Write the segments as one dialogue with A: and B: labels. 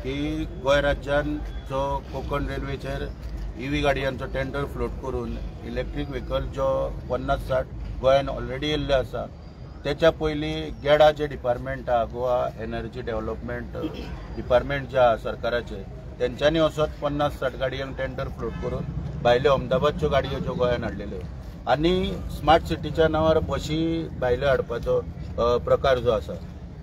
A: की गोंय राज्यान जो कोकण रेल्वेचेर EV गाडयांचो टेंडर फ्लोट करून इलेक्ट्रीक व्हेकल जो 50-60 गोंयान ऑलरेडी येयल्ले आसा त्याच्या पयलीं गेडा जे डिपार्टमेंट आहा गोवा एनर्जी डेव्हलपमेंट डिपार्टमेंट जे आहा सरकाराचे तेंच्यांनी असोच 50-60 गाडयांक टेंडर फ्लोट करून भायल्यो अहमदाबादच्यो गाडयो ज्यो गोंयान हाडलेल्यो आनी स्मार्ट सिटीच्या नांवार बशी भायल्यो हाडपाचो प्रकार जो आसा।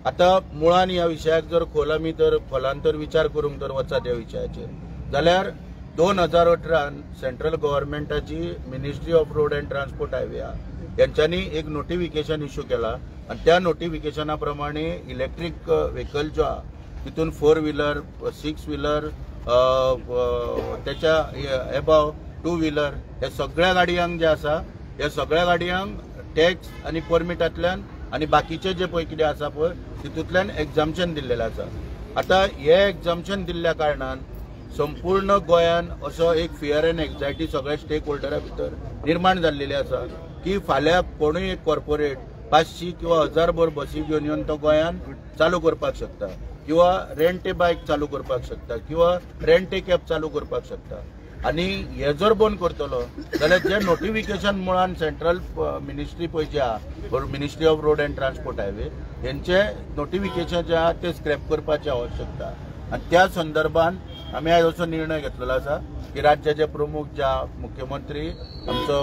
A: आता मुळान ह्या विशयाक जर खोलान तर विचार करूंक तर वचात ह्या विशयाचेर जाल्यार 2018 सेंट्रल गव्हर्नमेंटाची ministry of road and transport highway यांच्यानी एक नोटिफिकेशन इश्यू केला आणि त्या नोटिफिकेशना प्रमाणे इलेक्ट्रिक व्हेकल जो आहे तितून 4 व्हीलर 6 व्हीलर त्याच्या एबाव 2 व्हीलर या सगळ्या गाडयांक जे आसा या सगळ्या गाडयांक टॅक्स आणि परमिटांतल्यान आणि बाकीचे जे पळय कितें आसा पळय तितूंतल्यान एक्झाम्पशन दिल्लेलें आसा। आता हे एक्झाम्पशन दिल्ल्या कारणान संपूर्ण गोंयान असो एक फियर एंड एंग्जायटी सगळ्या स्टेक होल्डरा भितर निर्माण जाल्लेली आसा की फाल्यां कोणूय एक कॉर्पोरेट 500 किंवा 1000 भर बसी घेवन येवन तो गोंयान चालू करपाक शकता किंवा रेंट ए बायक चालू करपाक शकता किंवा रेंट ए कॅब चालू करपाक शकता आणि हे जर बंद करतलो जाल्यार जे नोटिफिकेशन मुळान सेंट्रल मिनिस्ट्री पळय जे आहा ministry of road and transport highway हेंचे नोटिफिकेशन जे आहा ते स्क्रॅप करपाची आवश्यकता आणि त्या संदर्भात आम्ही आज असो निर्णय घेतलेलो आसा की राज्याचे प्रमुख ज्या मुख्यमंत्री आमचो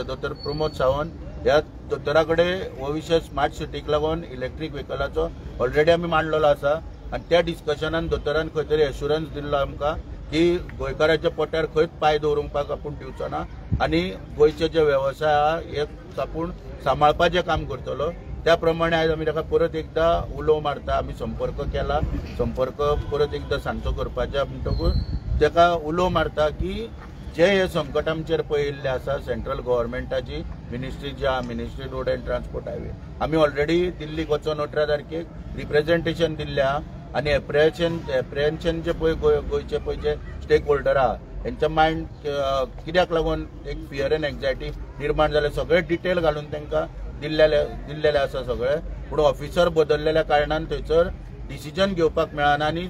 A: दोतर प्रमोद सावंत ह्या दोतोराकडे हो विषय स्मार्ट सिटीक लागून इलेक्ट्रीक व्हेकलाचो ऑलरेडी आमी मांडलेलो आसा आणि त्या डिस्कशनान दोतोरान खंय तरी एश्युरन्स दिल्लो आमकां की गोंयकाराच्या पोट्यार खंयच पांय दवरूंक आपूण दिवचो ना आनी गोंयचे जे वेवसाय आहा हे आपूण सांबाळपाचें काम करतलो। त्या प्रमाणे आज आमी ताका परत एकदा उलो मारता आमी संपर्क केला संपर्क परत एकदा सांचो करपाचे म्हणटकूच ताका उलो मारता की जे हे संकट आमचेर पळयल्ले आसा सेंट्रल गव्हर्नमेंटाची मिनिस्ट्री जी आहा ministry road and transport highway आमी ऑलरेडी दिल्लीक वचून 18 तारखेक रिप्रेझेंटेशन दिल्लें आहा आनी एप्रिहेन्शन जे पळय गोंयचे पळय जे स्टेक होल्डर आहा हेंच्या मायंड कित्याक लागून एक फियर एंड एंग्जायटी निर्माण जाले सगळे डिटेल घालून तांकां दिल्लेले आसा सगळे पूण ऑफिसर बदललेल्या कारणान थंयसर डिसिजन घेवपाक मेळना आनी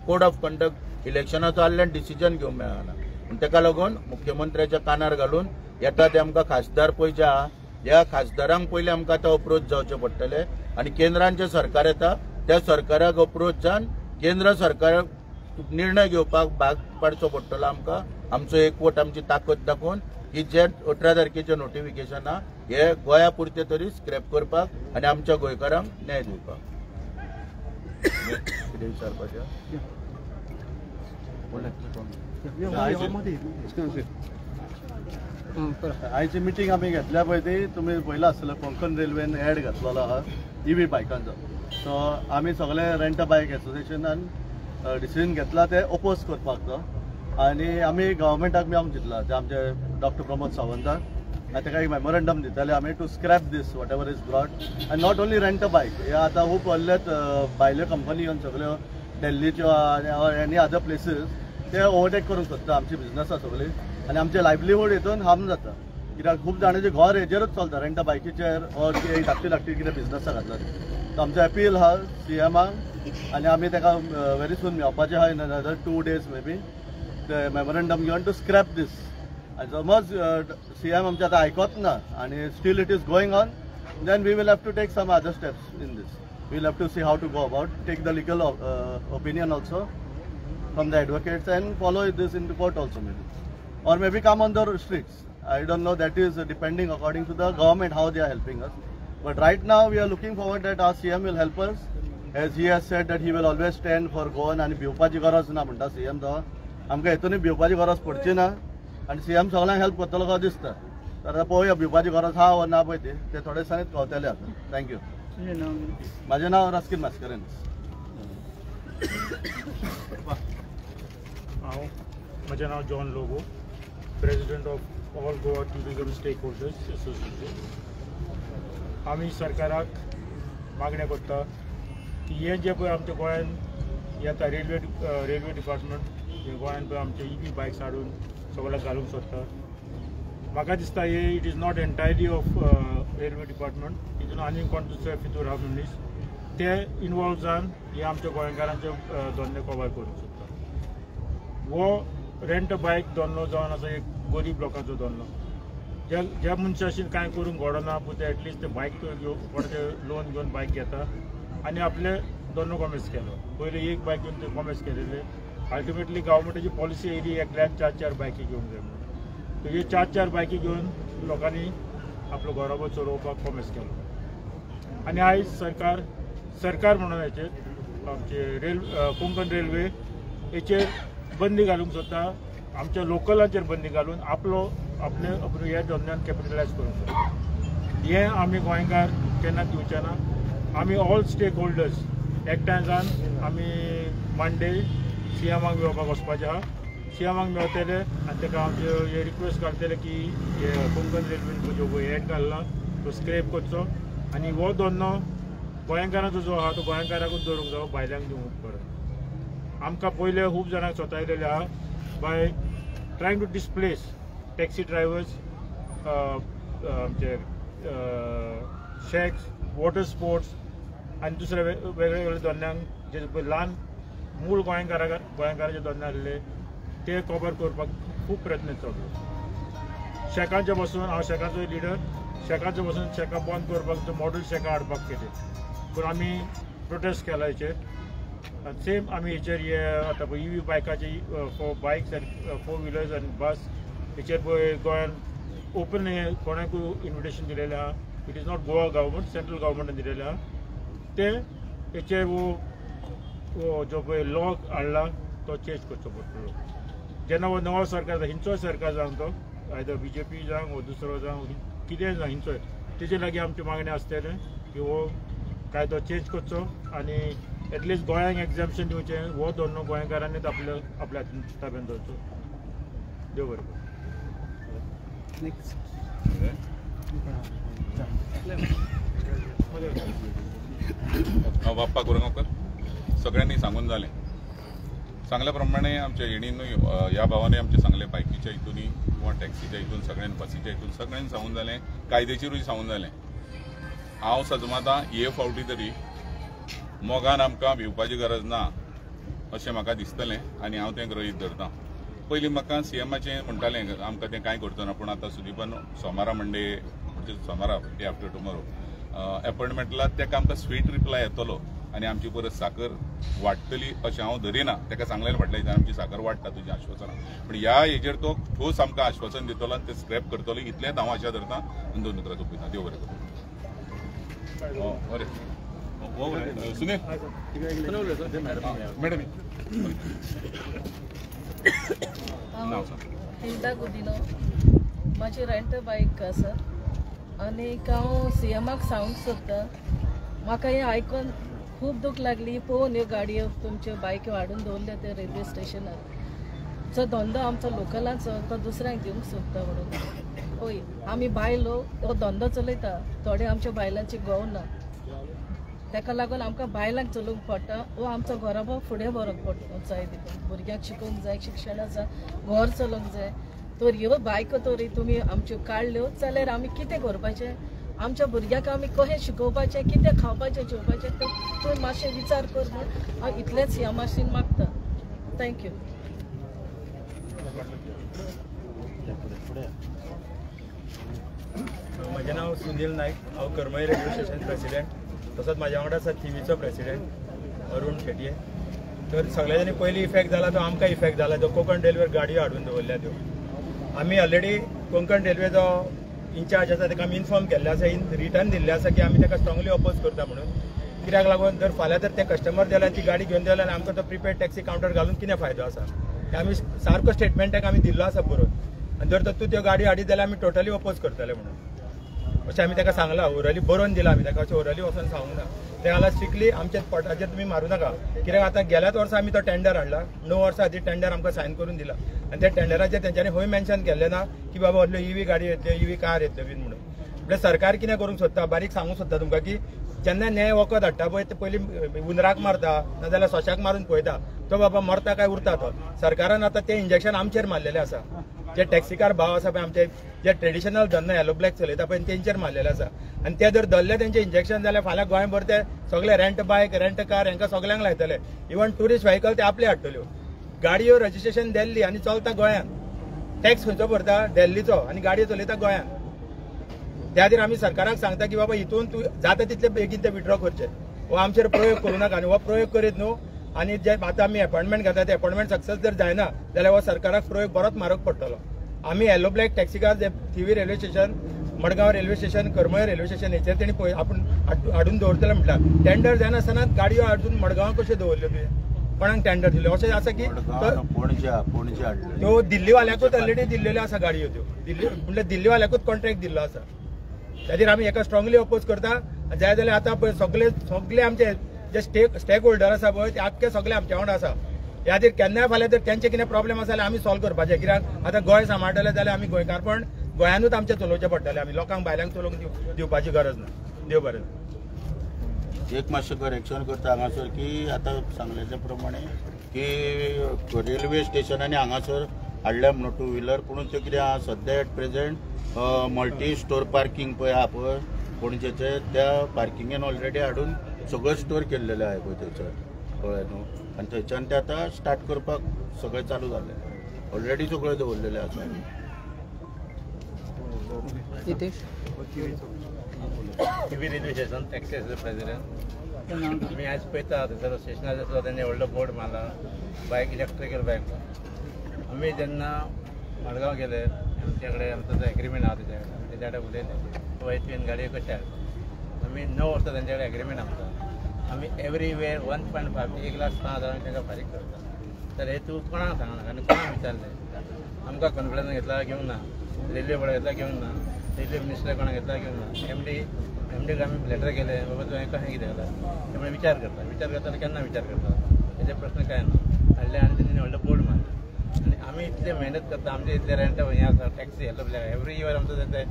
A: कोड ऑफ कंडक्ट इलेक्शनाचो आसल्यान डिसिजन घेवंक मेळना आनी ताका लागून मुख्यमंत्र्याच्या कानार घालून येता ते आमकां खासदार पळय जे आहा ह्या खासदारांक पयलीं आमकां आतां अप्रोच जावचें पडटलें आनी केंद्रान जें सरकार येता त्या सरकाराक अप्रोच जावन केंद्र सरकार निर्णय घेवपाक भाग पाडचो पडटलो आमकां आमचो एकवट आमची ताकद दाखोवन की जे 18 तारखेचे नोटिफिकेशन आहा हे गोंया पुरते तरी स्क्रॅप करपाक आनी आमच्या गोंयकारांक न्याय दिवपाक। कितें विचारपाचें
B: आयची मिटींग आमी घेतल्या पळय ती तुमी पळयला आसतलें कोंकण रेल्वेन एड घातलेलो आहा EV बायकांचो सो आमी सगळे रेंट बायक एसोसिएशनान डिसिजन घेतला ते ओपोज करपाक तो आनी आमी गव्हर्मेंटाक मेळोंक चिंतला जे आमचे डॉक्टर प्रमोद सावंताक आनी ताका एक मेमोरेंडम दिताले आमी to scrap this whatever is brought आनी not only rent a bike हे आतां खूब व्हडलेत भायल्यो कंपनी येवन सगळ्यो दिल्लीच्यो आनी एनी अदर प्लेसीस ते ओवरटेक करूंक सोदता आमची बिजनसां सगळी आनी आमचे लायव्हलीहूड हितून हार्म जाता कित्याक खूब जाणांचें घर हेजेरूच चलता रेंट अ बायकीचेर ऑर धाकटी कितें बिजनसां घातला सो आमचो अपील आहा CMाक आनी आमी ताका व्हेरी सून मेळपाचें आहा in another 2 days may be ते मेमोरेंडम घेवन टू स्क्रॅप दीस आनी समज CM आमचे आतां आयकत ना आनी still it is going on then we will have to take some other steps in this we will have to see how to go about take the legal opinion also from the advocates and follow this in the court also maybe or maybe come on the streets. I don't know, that is depending according to the government how they are helping us. But right now we are looking forward that our CM will help us, as he has said that he will always stand for Goan and भिवपाची गरज ना म्हणटा CM तो आमकां हेतून भिवपाची गरज पडची ना आनी CM सगळ्यांक हेल्प करतलो कसो दिसता तर पळोवया भिवपाची गरज हा वा ना पळय ते थोडे दिसांनीच कळटले आता। थँक्यू। माझे नाव रस्किन मास्करेन।
C: माझे नाव John Lobo, president of all Goa tourism stakeholders association. आम्ही सरकाराक मागण्या करता की हे जे पळय आमच्या गोंयान येता रेल्वे डिपार्टमेंट गोंयान पळय आमचे EV बायक्स हाडून सगळ्याक घालूंक सोदता। म्हाका दिसता हे it is not entirely of railway department, इतून आनी कोण दुसरे भितर आहा मनीस ते इन्वॉल्व जावन हे आमच्या गोंयकारांचे धंदे कवर करूंक सोदता। वो रेंट बायक धंदो जावन आसा एक गरीब लोकांचो धंदो। ज्या मनशांशीन कांय करूंक घडना पूण ते एटलिस्ट ते बायक कोणाचे लोन घेवन बायक घेता आनी आपले धंदो कॉमेस केलो। पयलीं एक बायक घेवन ते कॉमेस केलेले, अल्टिमेटली गव्हर्मेंटाची पॉलिसी येयली एकल्याक 4-4 बायकी घेवंक जाय म्हणून। तर हे 4-4 बायकी घेवन लोकांनी आपलो घरोबो चलोवपाक कॉमेस केलो। आनी आयज सरकार म्हणून हेचेर आमचे कोंकण रेल्वे हेचेर बंदी घालूंक सोदता, आमच्या लोकलांचेर बंदी घालून आपले ह्या धंद्यान कॅपिटलायज करूंक सोदता। हे आमी गोंयकार केन्ना दिवचे ना। आमी ऑल स्टेक होल्डर्स एकठांय जावन आमी मांडे सीएमाक मेळपाक वचपाचें आहा। सीएमाक मेळटले आनी ताका आमचे हे रिक्वेस्ट घालतले की हे कोंकण रेल्वेन जो हेड घालना तो स्क्रॅप करचो आनी हो धंदो गोंयकारांचो जो आहा तो गोंयकारांकूच दवरूंक जावो, भायल्यांक दिवंक परत। आमकां पयले खूब जाणांक स्वतायलेले आहा by trying to displace taxi drivers, आमचे शेक्स, वॉटर स्पोर्ट्स आनी दुसरे वेगळे धंद्यांक जे ल्हान मूळ गोंयकाराचे धंदे आसले ते कवर करपाक खूब प्रयत्न चालू। शेकांचे बसून हांव शेकाचो लिडर, शेकांचे बसून शेकां बंद करपाक मॉडल शेकां हाडपाक केले, पूण आमी प्रोटेस्ट केला हेचेर। सेम आमी हेचेर हे आतां पळय EV बायकाचे फॉर बायक्स एंड 4 व्हिलर्स आनी बस हेचेर पळय गोंयान ओपन हे कोणाकूय इन्विटेशन दिलेलें आहा। It is not Goa government, central गव्हर्मेंटान दिलेलें आहा। ते हेचेर वो जो पळय लॉ हाडला तो चेंज करचो पडटलो। जेन्ना हो नवो सरकार हिंचोय सरकार जावं तो आयदर BJP जावं वो दुसरो जावं कितेंय जावं हिंचोय, तेजे लागीं आमचे मागणी आसतले की हो कायदो चेंज करचो आनी एटलिस्ट गोंयांक एक्झाम्पशन दिवचें, हो धंदो गोंयकारांनीच आपल्या ताब्यान दवरचो। देव बरें करूं।
D: बाप्पा कुरगांवकर सगळ्यांनी सांगून जालें, सांगल्या प्रमाणे आमच्या येणीनूय ह्या भावाने आमचे सांगले बायकीच्या हितूनी किंवा टॅक्सीच्या हितून सगळ्यांनी बसीच्या हितून सगळ्यांनी सांगून जालें, कायद्याचेरूय सांगून जालें। हांव सजमाता हे फावटी तरी मोगान आमकां भिवपाची गरज ना अशें म्हाका दिसतलें आनी हांव तें गृहीत धरतां। पयलीं म्हाका सीएमाचें म्हणटालें आमकां तें कांय करचो ना, पूण आतां सुदीपान सोमारा मंडे म्हणजे सोमारा डे आफ्टर टुमोरो अपॉयंटमेंटला ताका आमकां स्वीट रिप्लाय येतलो आनी आमची परत साखर वाडटली अशें हांव धरिना। ताका सांगलेलें फाटल्या आमची साखर वाडटा तुजें आश्वासना, पूण ह्या हेजेर तो ठोस आमकां आश्वासन दितलो आनी तें स्क्रॅप करतलो इतलेंच हांव आशा धरतां आनी दोन उतरां सोंपयतां। देव बरें करूं। बरें सुनील मॅडम नाव सांग।
E: हिल्डा गुदिनो, माझी रेंट बायक आसा आनी हांव सीएमाक सांगूंक सोदतां म्हाका हें आयकून खूब दूख लागली पळोवन ह्यो गाडयो तुमच्यो बायक्यो हाडून दवरल्यो ते रेल्वे स्टेशनार। जो धंदो आमचो लोकलांचो तो दुसऱ्यांक दिवंक सोदता म्हणून। पळय आमी बायलो हो धंदो चलयता, थोडे आमच्या बायलांची घोव ना, ताका लागून आमकां बायलांक चलोवंक पडटा वो आमचो घरोबो फुडें व्हरोंक जाय, देखून भुरग्यांक शिकोवंक जाय, शिक्षणाचा घर चलोवंक जाय। तर ह्यो बायको तरी तुमी आमच्यो काडल्यो जाल्यार आमी कितें करपाचें, आमच्या भुरग्यांक आमी कशें शिकोवपाचें, कितें खावपाचें जेवपाचें तें तूं मातशें विचार कर म्हूण हांव इतलेंच ह्या मातशें मागता। थँक्यू।
F: म्हजें नांव सुनील नायक, हांव करमय रेल्वे स्टेशन प्रेसिडेंट, तसोच म्हाज्या वांगडा आसा थिवीचो प्रेसिडेंट अरुण शेटये। तर सगळ्यांनी पयलीं इफेक्ट जाला तो आमकां इफेक्ट जाला, जो कोंकण रेल्वेर गाडयो हाडून दवरल्या त्यो। आमी ऑलरेडी कोंकण रेल्वेचो इंचार्ज आसा ताका आमी इन्फॉर्म केल्ले आसा, रिटर्न दिल्ले आसा की आमी ताका स्ट्रॉंगली अपोज करता म्हणून। कित्याक लागून जर फाल्यां जर ते कस्टमर जाल्यार ती गाडी घेवन जाल्यार आमकां तो प्रिपेड टॅक्सी कावंटर घालून कितें फायदो आसा, ते आमी सारको स्टेटमेंटाक आमी दिल्लो आसा बरोवन। आनी जर तूं त्यो गाडी हाडीत जाल्यार आमी टोटली अपोज करतले म्हणून अशें आमी ताका सांगलां, ओरली बरोवन दिला आमी ताका, अशें ओरली वचून सांगूंक ना। ते जाल्यार स्ट्रिक्टली आमच्या पोटाचेर तुमी मारूं नाका, कित्याक आतां गेल्याच वर्सा आमी तो टेंडर हाडला, 9 वर्सां आदी टेंडर आमकां सायन करून दिला आनी त्या टेंडराचेर तेंच्यांनी खंय मेन्शन केल्लें ना की बाबा असल्यो EV गाडी येतल्यो, EV कार येतल्यो बीन म्हणून। म्हणजे सरकार कितें करूंक सोदता, बारीक सांगूंक सोदता तुमकां की जेन्ना न्याय वखद हाडटा पळय ते पयलीं उंदराक मारता नाजाल्यार सोंशाक मारून पळयता तो बाबा मरता काय उरता तो। सरकारान आतां तें इंजेक्शन आमचेर मारलेलें आसा, जे टॅक्सीकार भाव आसा पळय आमचे जे ट्रेडिशनल धंदो येलो ब्लॅक चलयता पळय तेंचेर मारलेले आसा आनी ते जर धरले तेंचे इंजेक्शन जाल्यार फाल्यां गोंयभर ते सगळे रेंट बायक रेंट कार हांकां सगळ्यांक लायतले इवन ट्युरिस्ट व्हेकल ते आपले हाडटल्यो गाडयो रजिस्ट्रेशन दिल्ली आनी चलता गोंयांत टॅक्स खंयचो भरता दिल्लीचो आनी गाडयो चलयता गोंयांत त्या खातीर आमी सरकाराक सांगता की बाबा हितून तूं जाता तितले बेगीन ते विड्रॉ करचे हो आमचेर प्रयोग करूं नाका आनी हो प्रयोग करीत न्हू आनी जे आतां आमी अपॉइंटमेंट घेता ते अपॉइंटमेंट सक्सेस जर जायना जाल्यार हो सरकाराक प्रयोग बरोच म्हारग पडटलो आमी येलो ब्लॅक टॅक्सीकार जे Thivim railway station Madgaon railway station Karmali railway station हेचेर तेणी आपूण हाडून दवरतले म्हटल्यार टेंडर जायनासतना गाडयो हाडून मडगांव कश्यो दवरल्यो तुवें कोणाक टेंडर दिल्यो अशें आसा की त्यो दिल्लीवाल्याकूच ऑलरेडी दिल्लेल्यो आसा गाडयो त्यो दिल्ली म्हणल्यार दिल्लीवाल्याकूच कॉन्ट्रॅक्ट दिल्लो आसा त्या खातीर आमी हेका स्ट्रॉंगली अपोज करता जाय जाल्यार आतां पळय सगळे आमचे जे स्टेक होल्डर आसा पळय ते आख्खे सगळे आमच्या वांगडा आसा ह्या खातीर केन्नाय फाल्यां जर तेंचे कितें प्रॉब्लेम आसा जाल्यार आमी सॉल्व करपाचे कित्याक आतां गोंय सांबाळटले जाल्यार आमी गोंयकारपण गोंयानूच आमचें चलोवचें पडटलें आमी लोकांक भायल्यांक चलोवंक दिवपाची गरज ना देव बरें
A: एक मातशें करेक्शन करता हांगासर की आतां सांगलेल्या प्रमाणे की रेल्वे स्टेशनांनी हांगासर हाडल्या म्हणून टू व्हिलर पूण ते कितें आहा सद्या at present multi storey parking पळय आहा पळय पणजेचे त्या पार्किंगेन ऑलरेडी हाडून सगळें स्टोर केल्लेलें आहा पळय थंयसर कळ्ळें न्हू आनी थंयच्यान ते आतां स्टार्ट करपाक सगळें चालू जालें ऑलरेडी सगळें दवरलेलें आसा
G: Thivim railway station taxi president आमी आयज पळयता थंयसर स्टेशनार सुद्दां तेणी व्हडलो बोर्ड मारला बायक इलेक्ट्रिकल बायक आमी जेन्ना मडगांव गेले आमचे कडेन आमचो जो एग्रीमेंट आहा तेच्या कडेन उलयले पळय तुवें गाडयो कशें हाड आमी 9 वर्सां तेंचे कडेन एग्रीमेंट आमचा आमी एवरी वेर 1.5 ते 1,05,000 तांकां फारीक करता तर हे तूं कोणाक सांगना आनी कोणाक विचारलें आमकां कॉन्फिडन्स घेतला घेवंक ना रेल्वे बोर्ड घेतला घेवंक ना रेल्वे मिनिस्टर कोणाक घेतला घेवंक ना एमडीक आमी लेटर केले बाबा तुवें कशें कितें केलां त्यामुळे विचार करता केन्ना विचार करता हेजे प्रश्न काय ना हाडले आनी तेणी व्हडलो बोर्ड मारले आनी आमी इतले मेहनत करता आमचे इतले रेंट हें आसा टॅक्सी येलो एवरी इयर आमचो ते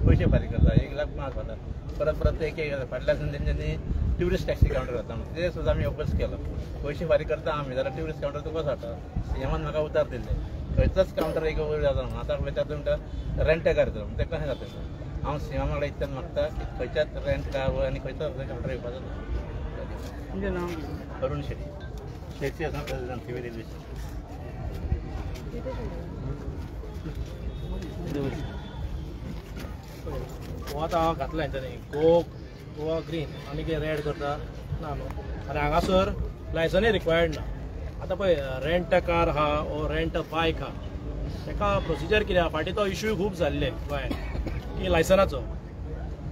G: पयशे फारीक करता 1,05,000 जाता परत एक फाटल्या दिसान तेंच्यांनी ट्युरिस्ट टॅक्सी कावंटर घातला ते सुद्दां आमी ओपोज केलो पयशे फारीक करता आमी जाल्यार ट्युरिस्ट कावंटर तुका हाडटा सीएमान म्हाका उतार दिल्ले खंयचोच कावंटर एक वयर जाता आतां पळयता तुमकां रेंट कार तर तें कशें जाता हांव सीएमा वांगडा इतल्यान मागता की खंयच्याच रेंट कार आनी खंयचोच कावंटर येवपाचो म्हणजे नांव अरुण शेट्टी टॅक्सी आसा प्रेसिडेंट थिवी रेल्वे
H: हो आतां हांव घातला हेंच्यांनी गोवा ग्रीन आनी कितें रेड करता ना न्हू आनी हांगासर लायसनूय रिक्वायर्ड ना आतां पळय रेंट कार आहा ओ रेंट बायक आहा ताका प्रोसिजर कितें आहा फाटीं तो इश्यू खूब जाल्ले गोंयांत की लायसनाचो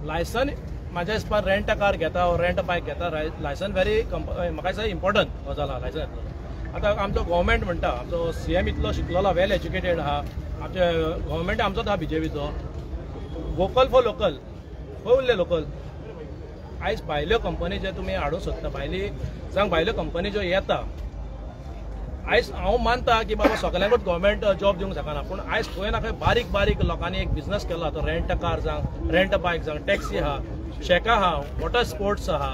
H: लायसन म्हाज्या हिसपान रेंट कार घेता ओ रेंट बायक घेता लायसन व्हेरी म्हाका दिसता इम्पॉर्टंट गजाल आहा लायसन घेतलो आतां आमचो गव्हर्मेंट म्हणटा आमचो सीएम इतलो शिकलेलो वेल एज्युकेटेड आहा आमचे गव्हर्मेंट आमचोच आहा बीजेपीचो वोकल फॉर लोकल खंय उरले लोकल आयज भायल्यो कंपनी जे तुमी हाडूंक सोदता भायल्यो कंपनी ज्यो येता आयज हांव मानता की बाबा सगळ्यांकूच गव्हर्मेंट जॉब दिवंक शकना पूण आयज खंय ना खंय बारीक बारीक लोकांनी एक बिझनस केला तो रेंट कार जावं रेंट बायक जावं टॅक्सी आहा शेकां आहा वॉटर स्पोर्ट्स आहा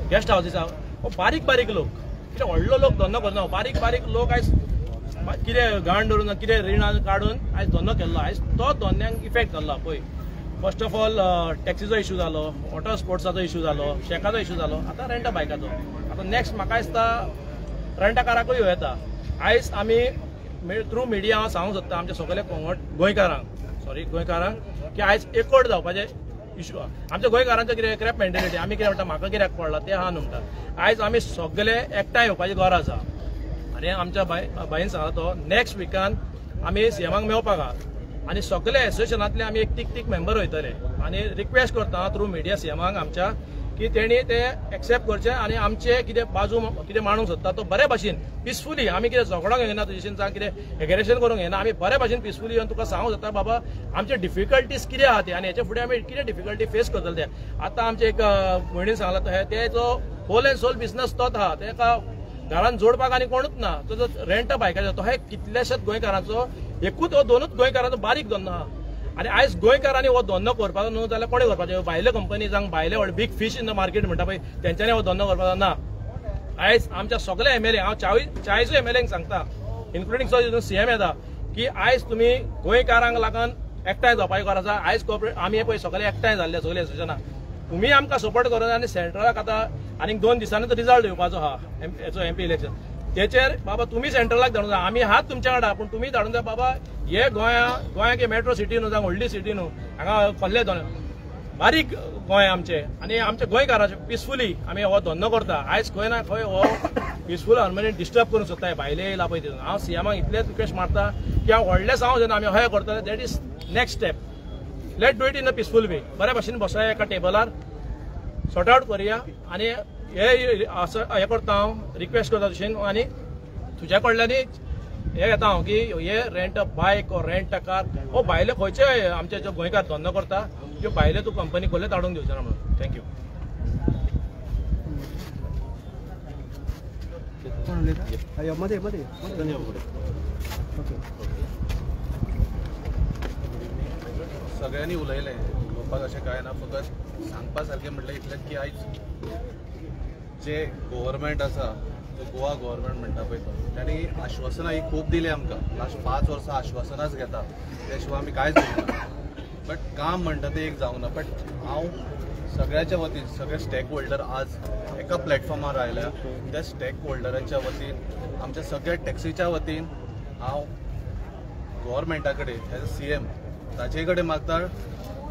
H: गेस्ट हावजीस आहा बारीक बारीक लोक कितें व्हडलो लोक धंदो करना बारीक बारीक लोक आयज कितें घाण धरून कितें रिणां काडून आयज धंदो केल्लो आयज तो धंद्यांक इफेक्ट जाल्लो पळय फर्स्ट ऑफ ऑल टॅक्सीचो इश्यू जालो वॉटर स्पोर्ट्साचो इश्यू जालो शेकाचो इश्यू जालो आतां रेंट बायकाचो आतां नेक्स्ट म्हाका दिसता रेंटा काराकूय येता आयज आमी थ्रू मिडिया हांव सांगूंक सोदता आमचे सगळे गोंयकारांक की आयज एकवट जावपाचे इश्यू आहा आमच्या गोंयकारांचो कितें क्रॅप मेंटेलिटी आमी कितें म्हणटा म्हाका कित्याक पडला तें आहा न्हू म्हणटा आयज आमी सगळे एकठांय येवपाची गरज आहा आनी आमच्या बाईन सांगला तो नेक्स्ट विकान आमी सीएमाक मेळपाक आहा आनी सगळे एसोसिएशनांतले आमी एक तीक मेंबर वयतले आनी रिक्वेस्ट करता थ्रू मिडिया सीएमाक आमच्या की तेणी ते एक्सेप्ट करचे आनी आमचे कितें बाजू कितें मांडूंक सोदता तो बरे भाशेन पिसफुली आमी कितें झगडोंक येना तुजेशीन जावं कितें एग्रेशन करूंक येना आमी बरे भाशेन पिसफुली येवन तुका सांगूंक सोदता बाबा आमचे डिफिकल्टीज कितें आहा ते आनी हेचे फुडें आमी कितें डिफिकल्टी फेस करतले ते आतां आमचे एक भयणीन सांगला तो ते जो होल एंड सोल बिझनस तोच आहा तेका घरान जोडपाक आनी कोणूच ना तो जो रेंट बायकाचो तो हे कितलेशेच गोंयकारांचो एकूच हो दोनूच गोंयकारांचो बारीक धंदो आहा आनी आयज गोंयकारांनी हो धंदो करपाचो न्हू जाल्यार कोणें करपाचें भायल्यो कंपनी जावं भायले व्हड big fish in the market म्हणटा पळय तेंच्यांनी हो धंदो करपाचो ना आयज आमच्या सगळे एमएलए हांव 40 एमएलएंक सांगता इन्क्लुडींग सीएम येता की आयज तुम्ही गोंयकारांक लागून एकठांय जावपाची गरज आसा. आयज कॉर्पोरेट आमी पळय सगळे एकठांय जाल्ले सगळे एसोसिएशनां. तुम्ही आमकां सपोर्ट करून आनी सेंट्रलाक आतां आनीक 2 दिसांनी तो रिजल्ट येवपाचो आहा हेचो MP इलेक्शन. तेचेर बाबा तुम्ही सेंट्रलाक धाडून जाय. आमी आहात तुमच्या वांगडा पूण तुम्ही धाडून जाय बाबा. हे गोंयाक मेट्रो सिटी न्हू जावं व्हडली सिटी न्हू हांगा खोल्ले बारीक गोंय आमचे आनी आमच्या गोंयकारांचे पिसफुली आमी हो धंदो करता. आयज खंय ना खंय हो पिसफूल हार्मनी डिस्टर्ब करूंक सोदता भायले येयला पळय तितून. हांव सीएमाक इतलेच रिक्वेस्ट मारता की हांव व्हडलें सांगू जेन्ना आमी अशें करतले that is next step. Let do it in a peaceful way. बऱ्या भशेन बसया एका टेबलार सॉर्ट आउट करुया आनी हे करता हांव रिक्वेस्ट करता तशें आनी तुज्या कडल्यानी हे घेता हांव की हे रेंट अ बायक और रेंट अ कार हो भायले खंयचे आमचे जो गोंयकार धंदो करता त्यो भायले तूं कंपनी खोले धाडून दिवचो ना म्हणून. थँक्यू.
B: सगळ्यांनी उलयलें उलोवपाक अशें कांय ना. फकत सांगपा सारकें म्हटलें इतलें की आयज जे गव्हर्मेंट आसा जो गोवा गव्हर्मेंट म्हणटा पळय तो तांणी आश्वासनां ही खूब दिली आमकां. लास्ट 5 वर्सां आश्वासनांच घेता त्या शिवाय आमी कांयच करना. बट काम म्हणटा तें एक जावना. बट हांव सगळ्याच्या वतीन सगळे स्टेक होल्डर आज एका प्लॅटफॉर्मार आयल्या. त्या स्टेक होल्डरांच्या वतीन आमच्या सगळ्या टॅक्सीच्या वतीन हांव गव्हर्मेंटा कडेन एज अ CM ताचे कडेन मागता,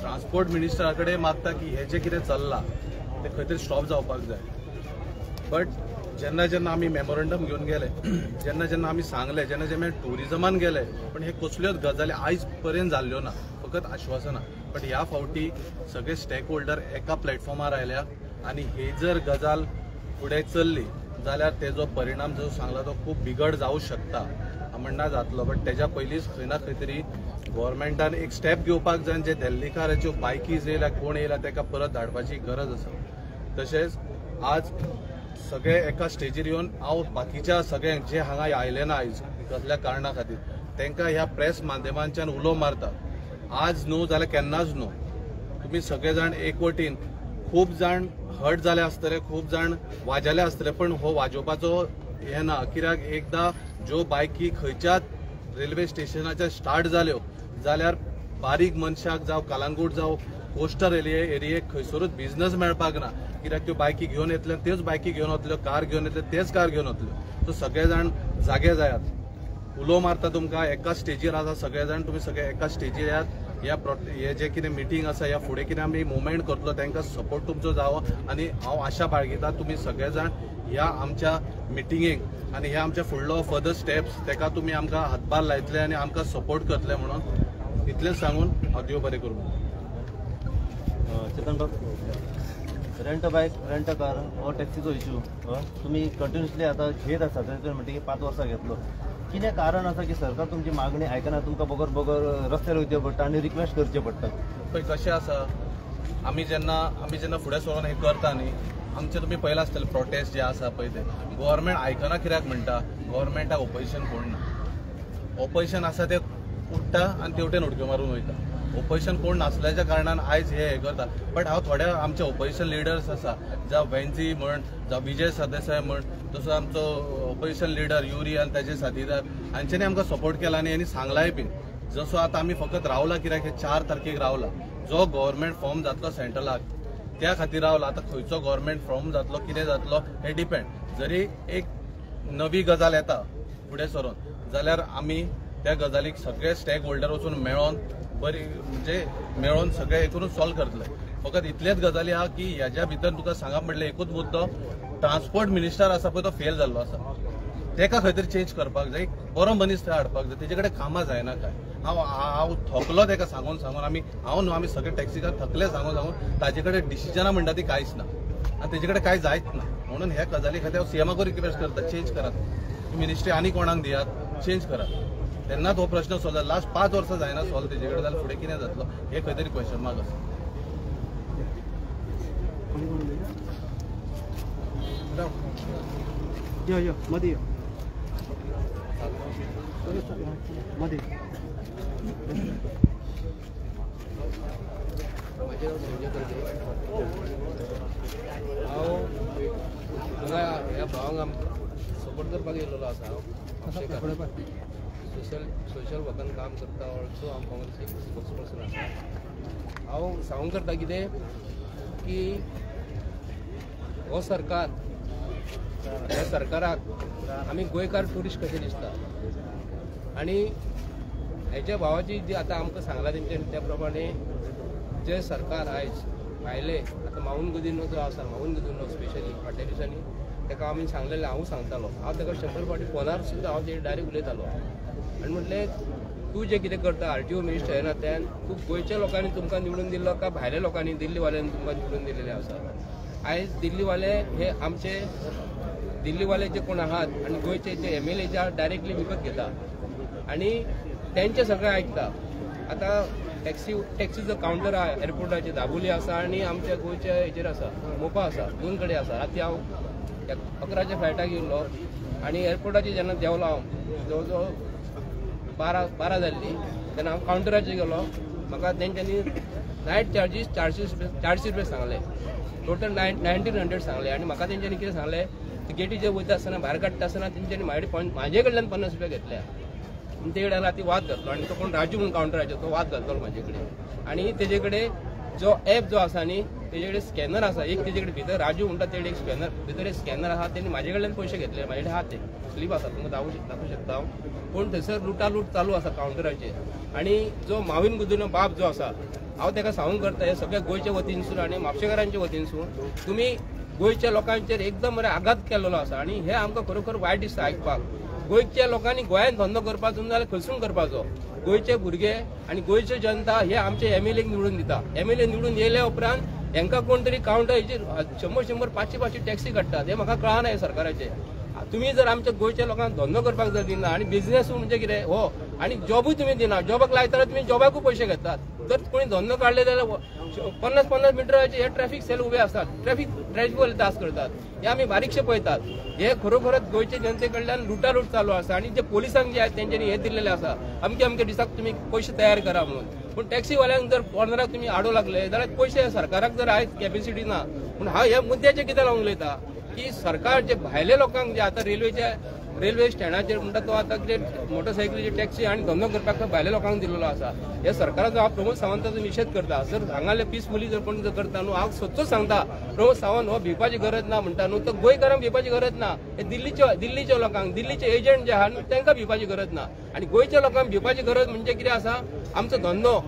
B: ट्रान्सपोर्ट मिनिस्टरा कडेन मागता की हे जे कितें चल्लां तें खंय तरी स्टॉप जावपाक जाय. बट जेन्ना जेन्ना आमी मेमोरंडम घेवन गेले, जेन्ना जेन्ना आमी सांगले, जेन्ना जेन्ना टुरिजमान गेले, पण हे कसल्योच गजाली आयज पर्यंत जाल्ल्यो ना, फकत आश्वासनां. बट ह्या फावटी सगळे स्टेक होल्डर एका प्लॅटफॉर्मार आयल्या आनी ही जर गजाल फुडें चल्ली जाल्यार तेजो परिणाम जो सांगला तो खूब बिगड जावंक शकता. म्हणना जातलो. बट तेज्या पयलींच खंय ना खंय तरी गव्हर्मेंटान एक स्टेप घेवपाक जाय. जे दिल्लीकाराच्यो बायकीज येयल्या कोण येयला ताका परत धाडपाची गरज आसा. तशेंच आज सगळे एका स्टेजीर येवन हांव बाकीच्या सगळ्यांक जे हांगा आयले ना आयज कसल्या कारणां खातीर तांकां ह्या प्रेस माध्यमांच्यान उलो मारता. आज न्हू जाल्यार केन्नाच न्हू. तुमी सगळे जाण एकवटीन खूब जाण हर्ट जाले आसतले, खूब जाण वाजले आसतले, पण हो वाजोवपाचो हे ना. कित्याक एकदां ज्यो बायकी खंयच्याच रेल्वे स्टेशनाच्या स्टार्ट जाल्यो जाल्यार बारीक मनशाक जावं कलांगूट जावं कोस्टल एरियेक खंयसरूच बिझनस मेळपाक ना. कित्याक त्यो बायकी घेवन येतल्यो त्योच बायकी घेवन वतल्यो, कार घेवन येतल्यो तेच कार घेवन वतल्यो. सो सगळे जाण जागे जायात. उलो मारता तुमकां एका स्टेजीर आसा सगळे जाण. तुमी सगळे एका स्टेजीर येयात. हे जे कितें मिटींग आसा ह्या फुडें कितें आमी मुवमेंट करतलो तांकां सपोर्ट तुमचो जावो. आनी हांव आशा बाळगिता तुमी सगळे जाण ह्या आमच्या मिटिंगेक आनी ह्या आमच्या फुडलो फर्दर स्टेप्स ताका तुमी आमकां हातभार लायतले आनी आमकां सपोर्ट करतले म्हणून इतलेंच सांगून हांव देव बरें करूं.
I: चेतन बाब, रेंट बायक रेंट कार हो टॅक्सीचो इश्यू तुम्ही कंटिन्युअसली आता घेत आसा. तुम्ही म्हणटा की 5 वर्सां घेतलो. कितें कारण आसा की सरकार तुमची मागणी आयकना, तुमकां बगर बगर रस्त्यार वयचें पडटा आनी रिक्वेस्ट करचें पडटा.
B: पळय कशें आसा, आमी जेन्ना फुडें सरून हे करता न्ही, आमचे तुमी पळयलां आसतलें प्रोटेस्ट जे आसा पळय ते गव्हर्मेंट आयकना. कित्याक म्हणटा गव्हर्मेंटाक ऑपोजिशन कोण ना. ऑपोजिशन आसा ते उठटा आनी तेवटेन उडक्यो मारून वयता. ऑपोजिशन कोण नासल्याच्या कारणान आयज हे करता. बट हांव थोड्या आमचे ऑपोजिशन लिडर्स आसा जावं वेन्झी म्हण जावं विजय सरदेसाय म्हण, तसो आमचो ऑपोजिशन लिडर युरी आनी ताचे साथीदार हांच्यांनी आमकां सपोर्ट केला आनी हेणी सांगलाय बीन. जसो आतां आमी फकत रावला कित्याक हे 4 तारखेक रावला. जो गव्हर्मेंट फॉर्म जातलो सेंट्रलाक त्या खातीर रावला. आतां खंयचो गव्हर्मेंट फॉर्म जातलो कितें जातलो हे डिपेंड. जरी एक नवी गजाल येता फुडें सरून जाल्यार आमी त्या गजालीक सगळे स्टेक होल्डर वचून मेळोन बरी म्हणजे मेळोन सगळे हे करून सॉल्व करतले. फकत इतलेच गजाली आहा की ह्याच्या भितर तुका सांगप म्हटलें एकूच मुद्दो, ट्रान्सपोर्ट मिनिस्टर आसा पळय तो फेल जाल्लो आसा. ताका खंय तरी चेंज करपाक जाय, बरो मनीस थंय हाडपाक जाय. तेजे कडेन कामां जायना काय. हांव थकलो ताका सांगून आमी हांव न्हू आमी सगळे टॅक्सीकार थकले सांगून ताजे कडेन डिसिजनां म्हणटा ती कांयच ना आनी तेजे कडेन कांय जायच ना. म्हणून ह्या गजाली खातीर हांव सीएमाक रिक्वेस्ट करता चेंज करात. मिनिस्ट्री आनी कोणाक दियात, चेंज करात. तेन्नाच हो प्रश्न सॉल्व जाता. लास्ट 5 वर्सां जायना सॉल्व तेजे कडेन जाल्यार फुडें कितें जातलो हे खंय तरी क्वेश्चन मार्क आसा.
I: मदी
J: हांव ह्या भावांक सपोर्ट करपाक येयल्लो आसा सोशल वर्कान काम करता ऑल्सो हांव काँग्रेसीक स्पोक्सपर्सन आसा। हांव सांगूंक करता कितें की हो सरकार ह्या सरकाराक आमी गोंयकार ट्युरिस्ट कशें दिसता आनी हेच्या भावाची जी आतां आमकां सांगला तेंच्यांनी त्या प्रमाणे जे सरकार आयज भायले आतां माऊंट गुदिनो जो आसा माऊंट गुदिनो स्पेशली फाटल्या दिसांनी ताका आमी सांगलेलें हांव सांगतालो हांव ताका 100 फावटी फोनार सुद्दां हांव तेजेर डायरेक्ट उलयतालो आनी म्हटलें तूं जें कितें करता RTO मिनिस्टर येनात्यान तूं गोंयच्या लोकांनी तुमकां निवडून दिल्लो काय भायल्या लोकांनी दिल्लीवाल्यांनी तुमकां निवडून दिलेलें आसा। आयज दिल्लीवाले हे आमचे दिल्लीवाले जे कोण आहात आनी गोंयचे जे MLA जे डायरेक्टली विकत घेता आनी तेंचे सगळें आयकता। आतां टॅक्सीचो कावंटर आहा एअरपोर्टाचेर दाबोली आसा आनी आमच्या गोंयच्या हेचेर आसा मोपा आसा, दोन कडेन आसा। राती हांव 11च्या फ्लायटाक येयल्लो आनी एअरपोर्टाचेर जेन्ना देंवलो हांव जवळ जवळ 12 जाल्ली तेन्ना हांव कावंटराचेर गेलो म्हाका तेंच्यांनी नायट चार्जीस 400 रुपया सांगले, टोटल 1900 सांगले आनी म्हाका तेंच्यांनी कितें सांगलें गेटीचेर वयता आसतना भायर काडटा आसतना तेंच्यांनी म्हाजे कडल्यान 50 रुपया घेतल्या। ते कडेन राती वाद घातलो आनी तो कोण राजू म्हणून कावंटराचो तो वाद घातलो म्हाजे कडेन आनी तेजे कडेन जो एप जो आसा न्ही तेजे कडेन स्कॅनर आसा एक तेजे कडेन भितर राजू म्हणटा तेजे एक स्कॅनर भितर एक स्कॅनर आहा तेणी म्हाजे कडल्यान पयशे घेतले म्हाजे कडेन आहा ते स्लीप आसा तुमकां दाखोवंक शकता हांव पूण थंयसर लुटालूट चालू आसा कावंटराचेर आनी जो माविन गुदिनो बाब जो आसा हांव ताका सांगूंक करता हे सगळ्या गोंयच्या वतीनसून आनी म्हापशेकारांच्या वतीनसून तुमी गोंयच्या लोकांचेर एकदम आघात केल्लो आसा आनी हे आमकां खरोखर वायट दिसता आयकपाक। गोंयच्या लोकांनी गोंयांत धंदो करपाचो जाल्यार खंयसून करपाचो। गोंयचे भुरगे आनी गोंयची जनता हे आमचे MLAक निवडून दिता। MLA निवडून येयल्या उपरांत हांकां कोण तरी कावंटराचेर 100 500 टॅक्सी काडटात हे म्हाका कळना हे सरकाराचे। तुम्ही जर आमच्या गोंयच्या लोकांक धंदो करपाक जर दिना आनी बिझनेस म्हणजे कितें हो आनी जॉबूय तुमी दिना जॉबाक लायतना तुमी जॉबाकूय पयशे घेतात। जर कोणी धंदो काडले जाल्यार 50 मिटराचे हे ट्रॅफिक सेल उबे आसात ट्रॅफिक तास करतात हे आमी बारीकशे पळयतात। हे खरोखरच गोंयचे जनते कडल्यान लुटालूट चालू आसा आनी जे पोलिसांक जे आहेत तेंच्यांनी हे दिल्लेले आसा अमके दिसाक तुमी पयशे तयार करा म्हणून पूण टॅक्सीवाल्यांक जर कॉर्नराक तुमी आडो लागले जाल्यार पयशे सरकाराक जर आयज कॅपेसिटी ना पूण हांव ह्या मुद्द्याचे कितें लावून उलयता की सरकार जे भायले लोकांक जे आतां रेल्वे स्टँडाचेर म्हणटा तो आतां कितें मोटरसायकलीची टॅक्सी आनी धंदो करपाक भायल्या लोकांक दिल्लो आसा हे सरकाराचो हांव प्रमोद सावंताचो निशेध करता। जर हांगाले पीसफुली जर कोण करता न्हू हांव सच्चोच सांगता प्रमोद सावंत हो भिवपाची गरज ना म्हणटा न्हू तर गोंयकारांक भिवपाची गरज ना हे दिल्लीच्या लोकांक दिल्लीचे एजंट जे आहा न्हू तांकां भिवपाची गरज ना आनी गोंयच्या लोकांक भिवपाची गरज म्हणजे कितें आसा आमचो धंदो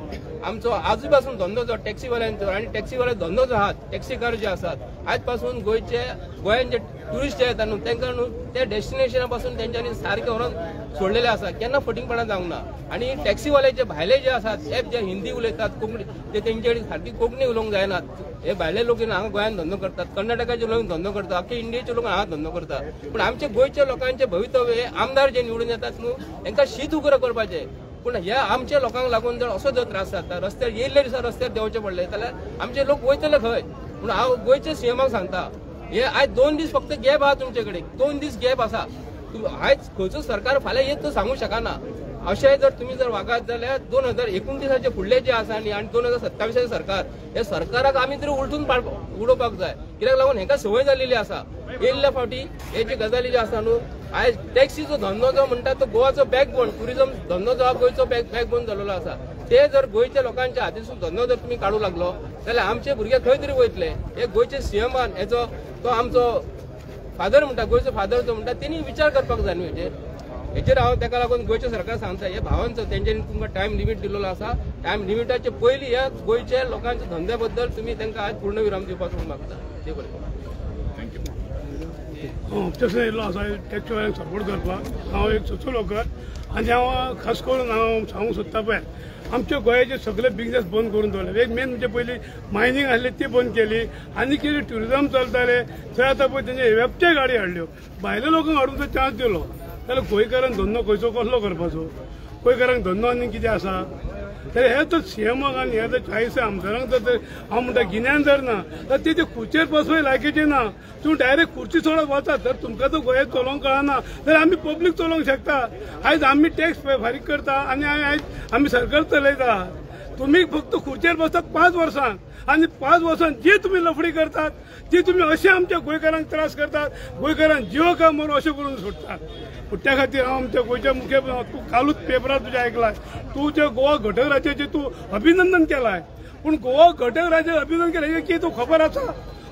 J: आमचो आजून पासून धंदो जो टॅक्सीवाल्यांचो आनी टॅक्सीवाले धंदो जो आहात टॅक्सीकार जे आसात आयज पासून गोंयान जे ट्युरिस्ट जे येता न्हू तांकां न्हू त्या डेस्टिनेशना पासून तेंच्यांनी सारके व्हरून सोडलेले आसा केन्ना फटींगपणां जावंक ना आनी टॅक्सीवाले जे भायले जे आसात हे जे हिंदी उलयतात कोंकणी ते तेंचे कडेन सारकी कोंकणी उलोवंक जायनात हे भायले लोक हांगा गोंयांत धंदो करतात कर्नाटकाचे लोक धंदो करतात अख्खे इंडियेचे लोक हांगा धंदो करतात पूण आमचे गोंयच्या लोकांचे भवितव्य हे आमदार जे निवडून येतात न्हू तांकां शीत उगरो करपाचें पूण ह्या आमच्या लोकांक लागून जर असो जर त्रास जाता रस्त्यार येयल्ले दिसा रस्त्यार देंवचे पडले जाल्यार आमचे लोक वयतले खंय पूण हांव गोंयच्या CMाक सांगता हे आयज 2 दीस फक्त गॅप आहा तुमचे कडेन 2 दीस गॅप आसा आयज खंयचो सरकार फाल्यां येत तो सांगू शकना अशें जर तुमी जर वागात जाल्यार 2029 फुडले जे आसा न्ही आनी 2027 सरकार हे सरकाराक आमी तरी उलटून उडोवपाक जाय कित्याक लागून हेका संवय जाल्ली आसा येयल्ल्या फावटी हे जे गजाली जे आसा न्हू आयज टॅक्सीचो धंदो जो म्हणटा तो गोवाचो बॅकबोन ट्युरिजम धंदो जो गोंयचो बॅकबोन जाल्लो आसा ते जर गोंयच्या लोकांच्या हातीसून धंदो जर तुमी काडूंक लागलो जाल्यार आमचे भुरगे खंय तरी वयतले हे गोंयचे CMान हेचो तो आमचो फादर म्हणटा गोंयचो फादर जो म्हणटा तेणी विचार करपाक जाय न्हू हेचेर हांव ताका लागून गोंयच्या सरकार सांगता हे भावांचो तेंच्यांनी तुमकां टायम लिमीट दिल्लो आसा टायम लिमिटाचे पयलीं ह्या गोंयच्या लोकांच्या धंद्या बद्दल तुमी तांकां आयज पूर्ण विराम दिवपाक मागता देव बरें
K: तसो येयल्लो आसा टॅक्सीवाल्यांक सपोर्ट करपाक हांव एक सोशियोलॉकर आनी हांव खास करून हांव सांगूंक सोदता पळय आमच्या गोंयाचे सगळे बिझनेस बंद करून दवरले एक मेन म्हणजे पयलीं मायनींग आसली ती बंद केली आनी कितें ट्युरिजम चलताले थंय आतां पळय तेंचे वेबच्या गाडी हाडल्यो भायल्या लोकांक हाडून थंय चान्स दिलो जाल्यार गोंयकारांक धंदो खंयचो कसलो करपाचो गोंयकारांक धंदो आनी कितें आसा तर हे तर CMाक आनी हे तर 40 आमदारांक तर हांव म्हणटा गिन्यान जर ना तर तेजे खुर्चेर बसपय लायकीचे ना तूं डायरेक्ट खुर्ची सोडत वता तर तुमकां तो गोंयांत चलोवंक कळना जाल्यार आमी पब्लीक चलोवंक शकता आयज आमी टॅक्स फारीक करता आनी आयज आमी सरकार चलयता तुम्ही फक्त खुर्चेर बसतात 5 वर्सां आणि 5 वर्सां जी तुम्ही लफडी करतात ती तुम्ही असे आमच्या गोंयकारांक त्रास करतात, गोंयकारांक जिव का मरो अशें करून सोडतात. पूण त्या खातीर हांव आमच्या गोंयच्या मुखेल तूं कालूच पेपरार तुज्या आयकलाय, तूं जे गोवा घटक राज्याचें तूं अभिनंदन केलाय, पूण गोवा घटक राज्याचें अभिनंदन केलें की तूं खबर आसा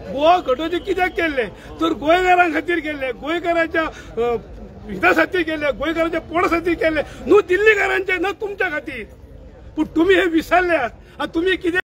K: गोवा घटोवचे कित्याक केल्ले तर गोंयकारां खातीर केल्ले, गोंयकारांच्या हिता खातीर केले, गोंयकारांच्या पोटा खातीर केले, न्हू दिल्लीकारांचे न तुमच्या खातीर. पूण तुम्ही हे विसरल्यात आणि तुम्ही कितें